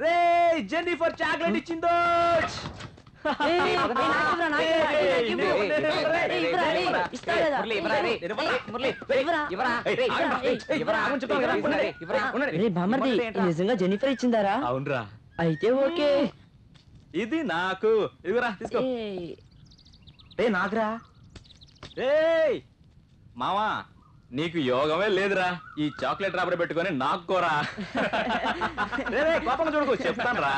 రే Jennifer chocolate ఇచ్చిందో నిజంగా Jennifer ఇచ్చిందారా? అవునరా. అయితే ఓకే. ఇది నాకు. ఇదిగోరా తీసుకో. రే నాకురా. మావా నీకు యోగమే లేదురా. ఈ చాక్లెట్ రాబడి పెట్టుకొని నాకోరా. కోపంగా చూడకు, చెప్తానరా.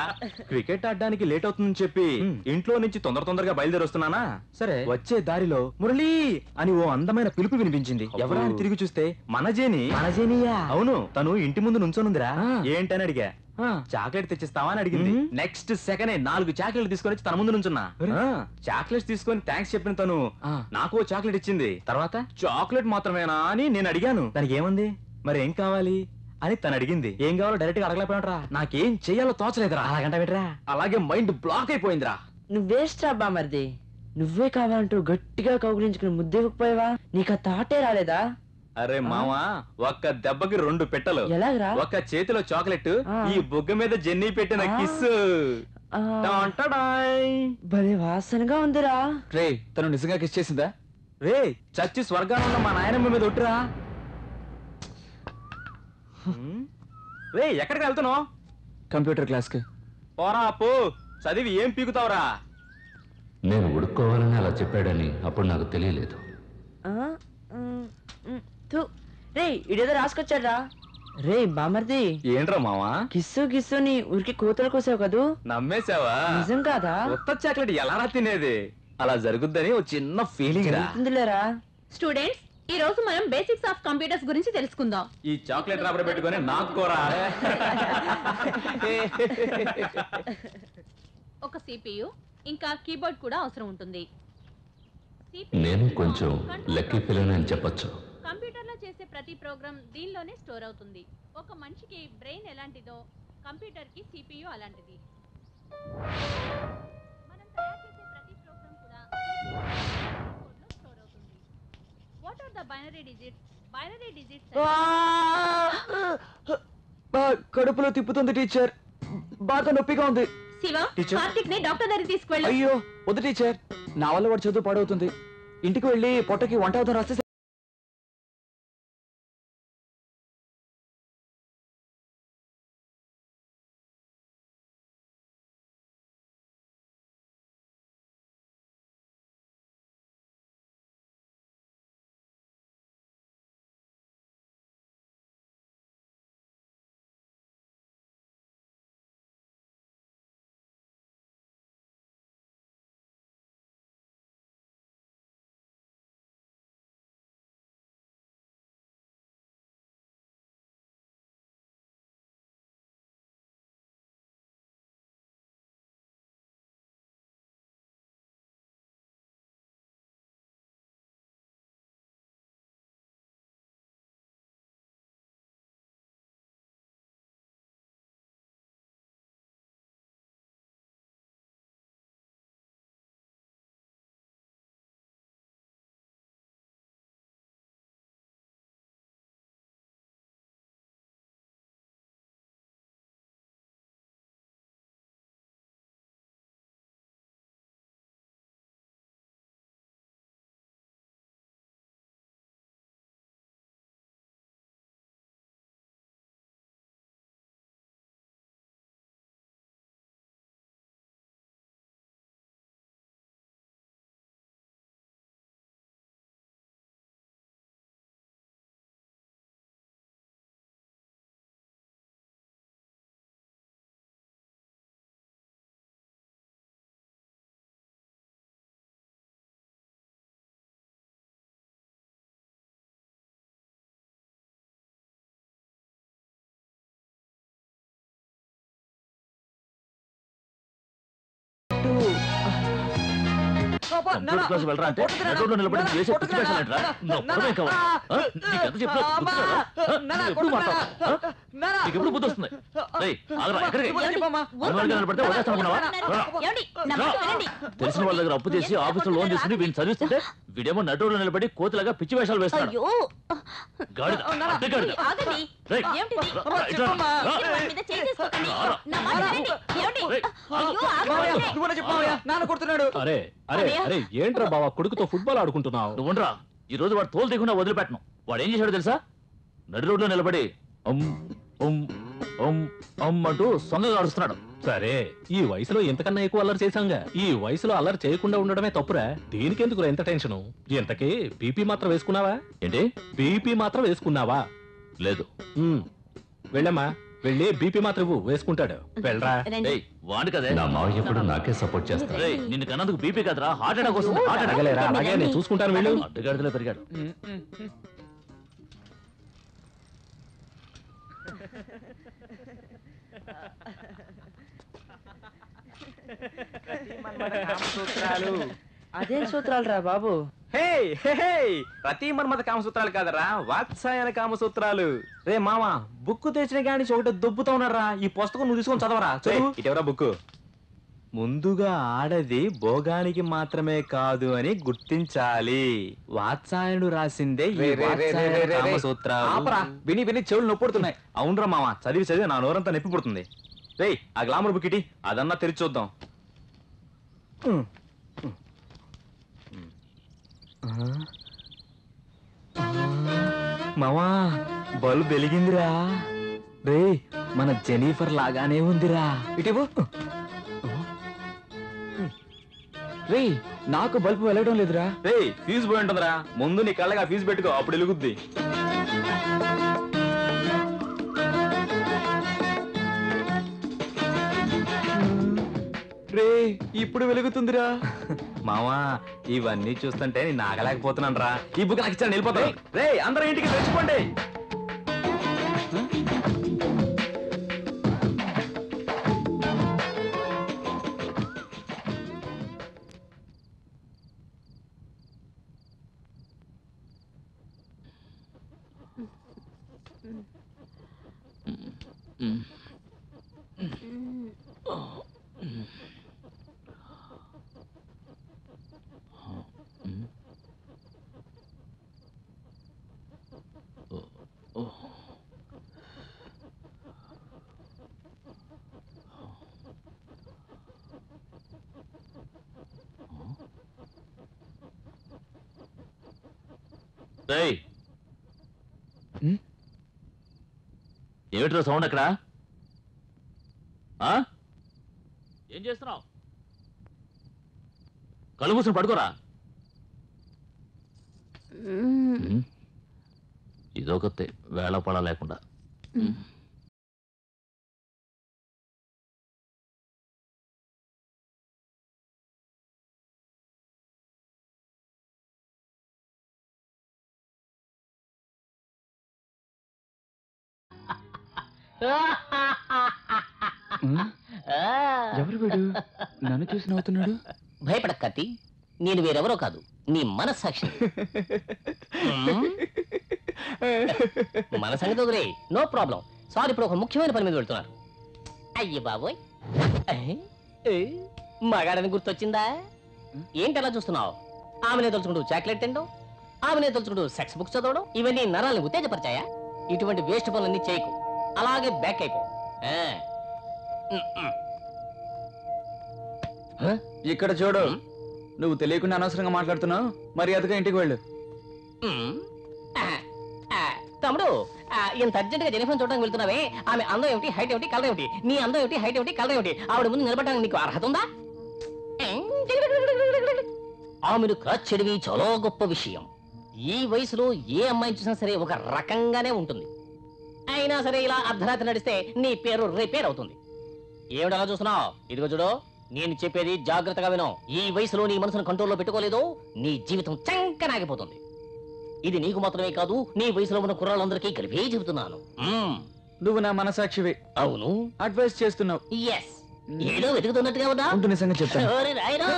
క్రికెట్ ఆడడానికి లేట్ అవుతుందని చెప్పి ఇంట్లో నుంచి తొందరగా బయలుదేరి వస్తున్నానా. సరే వచ్చే దారిలో మురళి అని ఓ అందమైన పిలుపు వినిపించింది. ఎవరా అని తిరిగి చూస్తే మనజేనియా. అవును, తను ఇంటి ముందు నుంచోనుందిరా. ఏంటని అడిగా. చాక్లెట్ తెచ్చిస్తావా అని అడిగింది. నెక్స్ట్ సెకండ్ 4 చాక్లెట్ తీసుకొని తన ముందు నుంచున్నా. చాక్లెట్స్ తీసుకొని థ్యాంక్స్ చెప్పిన తను నాకు చాక్లెట్ ఇచ్చింది. తర్వాత చాక్లెట్ మాత్రమేనా అని నేను అడిగాను. తనకి ఏముంది మరి ఏం కావాలి అని తను అడిగింది. ఏం కావాలో డైరెక్ట్ గా అడగలేకపోయినరా. నాకేం చెయ్యాలో తోచలేదురా. అలాగంట పెట్టరా. అలాగే మైండ్ బ్లాక్ అయిపోయిందిరా. నువ్వేస్ట్ అబ్బా మరిది. నువ్వే కావాలంటూ గట్టిగా కౌగులించుకుని ముద్దెవ్వకపోయావా? నీకు ఆ తాటే రాలేదా? అరే మావా, ఒక్క దెబ్బకి 2 పెట్టలు. ఎలాగరా? ఒక్క చేతిలో చాక్లెట్, ఈ బుగ్గ మీద జెన్నీ పెట్టిన కిస్. భలే వాసనగా ఉందిరా. రే తను నిజంగా కిస్ చేసిందా? రే చచ్చి స్వర్గాన్ని ఉన్న మా నాయనమ్మ మీద ఒట్టురా. రే ఎక్కడికి వెళ్తున్నావు? కంప్యూటర్ క్లాస్ కి. పోరా పో, చదివి ఏం పీకుతావురా? నేను ఉడుక్కోవాలని అలా చెప్పాడని అప్పుడు నాకు తెలియలేదు. రే ఇడేదో రాసుకొచ్చాడ్రా. రే బామర్ది, ఏంట్రా మావా? కిస్సు ని ఊరికి కూతలు కోసావు కదూ. నమ్మేశావా? నిజం కాదా? కొత్త చాక్లెట్ ఎలా తినేది? అలా జరుగుద్దని ఓ చిన్న ఫీలింగ్ లేరా. స్టూడెంట్స్, ఈ రోజు మనం బేసిక్స్ ఆఫ్ కంప్యూటర్స్ గురించి తెలుసుకుందాం. ఈ చాక్లెట్ రాబడి పెట్టుకొని నాకు కోరా. ఒక CPU ఇంకా కీబోర్డ్ కూడా అవసరం ఉంటుంది. నేను కొంచెం లక్కీ ఫెలోనే అని చెప్పొచ్చు. కంప్యూటర్ లో చేసే ప్రతి ప్రోగ్రామ్ దీనిలోనే స్టోర్ అవుతుంది. ఒక మనిషికి బ్రెయిన్ ఎలాంటిదో కంప్యూటర్ కి CPU అలాంటిది. మనం తయారు చేసే ప్రతి ప్రోగ్రామ్ కూడా కీబోర్డ్ లో స్టోర్ అవుతుంది. What are the binary digits? Binary digits కడుపులో తిప్పుతుంది టీచర్. బాగా నొప్పిగా ఉంది. శివ, కార్తిక్ ని డాక్టర్ దగ్గరికి తీసుకువెళ్ళు. అయ్యో వద్దు టీచర్, నా వల్ల వాడు చదువు పాడవుతుంది. ఇంటికి వెళ్ళి పొట్టకి వంట అవుతాం రాస్తే కంప్యూటర్ క్లాస్ వెళ్ళరా అంటే నడువులో నిలబడి చేసే పిచ్చి వేషాలేంట్రా? నువ్వు ఒక్కడమే కావాలి. నీకెంత చెప్పినా గుర్తురాదా? ఎప్పుడు మాట్లాడతావు? నీకెప్పుడు బుద్ధి వస్తుంది? ఆగరా, ఎక్కడికి? అనుమానంగా నిలబడితే వదిలేస్తాను అనుకున్నావా? తెలిసిన వాళ్ళ దగ్గర అప్పు చేసి ఆఫీసులో లోన్ తీసుకుని వీడిని చదివిస్తుంటే వీడేమో నటువులో నిలబడి కోతిలాగా పిచ్చి వేషాలు వేస్తాడు. గాడిద, అడ్డ గాడిద. రేయ్, రా, ఇట్రా, రా. అరే అరే అరే ఏంట్రా బావా కొడుకుతో ఫుట్బాల్ ఆడుకుంటున్నావు? నువ్వు ఉండరా, ఈ రోజు వాడు తోలు తీయకుండా వదిలిపెట్టను. వాడు ఏం చేశాడో తెలుసా? నడి రోడ్లో నిలబడి అమ్ అమ్ అమ్ అమ్ అంటూ సొంగగా అడుస్తున్నాడు. సరే ఈ వయసులో ఇంతకన్నా ఎక్కువ అల్లరి చేశాంగా. ఈ వయసులో అల్లరి చేయకుండా ఉండడమే తప్పురా. దీనికెందుకురా ఎంత టెన్షను? ఇంతకీ బీపీ మాత్రం వేసుకున్నావా? ఏంటి? బీపీ మాత్రం వేసుకున్నావా? లేదు. వెళ్ళమ్మా, వెళ్ళి బీపీ మాత్రం ఇవ్వు, వేసుకుంటాడు. వెళ్ళరా. ఏయ్, వాడు కదే. నా మావయ్య ఎప్పుడు నాకే సపోర్ట్ చేస్తాడు. రేయ్, నిన్ను కన్నందుకు బీపీ కదరా, హార్ట్ అటాక్ వస్తుంది. Heart attack. అడగలేరా, అలాగే నేను చూసుకుంటాను. వెళ్ళు. అడ్డగాడిదలో పెరిగాడు. అదేం సూత్రాలు రా బాబు? హే హే, హే ప్రతి మన్మథ కామసూత్రాలు కాదరా, వాత్సాయన కామసూత్రాలు. రే మామా, బుక్ తెచ్చిన కాడి నుంచి ఒకటి దొబ్బుతా ఉన్నారా. ఈ పుస్తకం నువ్వు తీసుకొని చదవరా. చదువు. ఇటెవరా బుక్. ముందుగా ఆడది భోగానికి మాత్రమే కాదు అని గుర్తించాలి. వాత్సాయనుడు రాసిందే ఈ వాత్సాయన కామసూత్రాలు. ఆపరా, విని విని చెవులు నొప్పుడుతున్నాయి. అవునరా మామ, చదివి చదివి నా నోరంతా నొప్పి పుడుతుంది. రే ఆ గ్లామర్ బుక్ ఇటీ, అదన్నా తెరిచి చూద్దాం. మామా, బల్బ్ వెలిగిందిరా. రే మన జెనిఫర్ లాగానే ఉందిరా. ఇటీవు. రే, నాకు బల్బు వెలగడం లేదురా. రే ఫీజు పోయి ఉంటుందిరా. ముందు నీ కళ్ళగా ఫీజు పెట్టుకో, అప్పుడు వెలుగుద్ది. రే, ఇప్పుడు వెలుగుతుందిరా. మావా, ఇవన్నీ చూస్తుంటే నేను ఆగలేకపోతున్నాను రా. ఈ బుక్ నాకు ఇచ్చాను, వెళ్ళిపోతాయి. రే అందరూ ఇంటికి తెచ్చుకోండి. ఏమిట్రా సౌండ్ అక్కడ? ఏం చేస్తున్నావు? కళ్ళు మూసుకొని పడుకోరా. ఇదొకతే వేళ పడ లేకుండా. ఎవరు వీడు నన్ను చూసి నవ్వుతున్నాడు? భయపడక కత్తి, నేను వేరెవరో కాదు, నీ మనస్సాక్షి. మన సంగతి వదిలే, నో ప్రాబ్లం. సార్ ఇప్పుడు ఒక ముఖ్యమైన పని మీద వెళ్తున్నారు. అయ్యే బాబోయ్, మగాడని గుర్తొచ్చిందా? ఏంటి అలా చూస్తున్నావు? ఆమెనే తలుచుకుంటూ చాక్లెట్ తినడం, ఆమెనే తలుచుకుంటూ సెక్స్ బుక్స్ చదవడం, ఇవన్నీ నరాలను ఉత్తేజపరిచాయా? ఇటువంటి వేస్ట్ పనులన్నీ చేయకు, అలాగే బ్యాక్ అయిపో. ఇక్కడ చూడు, నువ్వు తెలియకుండా అనవసరంగా మాట్లాడుతున్నావు. మర్యాదగా ఇంటికి వెళ్ళు. తమ్ముడు, ఇంత అర్జెంట్ గా జెనిఫర్ చూడడానికి వెళ్తున్నావే, ఆమె అందం ఏమిటి, హైట్ ఏమిటి, కలర్ ఏమిటి? నీ అందం ఏమిటి, హైట్ ఏమిటి, కలర్ ఏమిటి? ఆవిడ ముందు నిలబడడానికి నీకు అర్హత ఉందా? ఆమెను కాచెడివి చాలా గొప్ప విషయం. ఈ వయసులో ఏ అమ్మాయిని చూసినా సరే ఒక రకంగానే ఉంటుంది. అయినా సరే ఇలా అర్ధరాత్రి నడిస్తే నీ పేరు రిపేర్ అవుతుంది. ఏమిటి అలా చూస్తున్నావు? ఇదిగో చూడు, నేను చెప్పేది జాగ్రత్తగా విను. ఈ వయసులో నీ మనసును కంట్రోల్లో పెట్టుకోలేదు, నీ జీవితం చంకనాగిపోతుంది. ఇది నీకు మాత్రమే కాదు, నీ వయసులో ఉన్న కుర్రాళ్ళందరికీ కలిపే చెబుతున్నాను. నువ్వు నా మనసాక్షివి. అవును, అడ్వైస్ చేస్తున్నావు. ఎస్. ఏదో వెతుకుతున్నట్టుగా ఉందా? ఉంటు నిజంగా చెప్తాను. ఓరి నాయనా.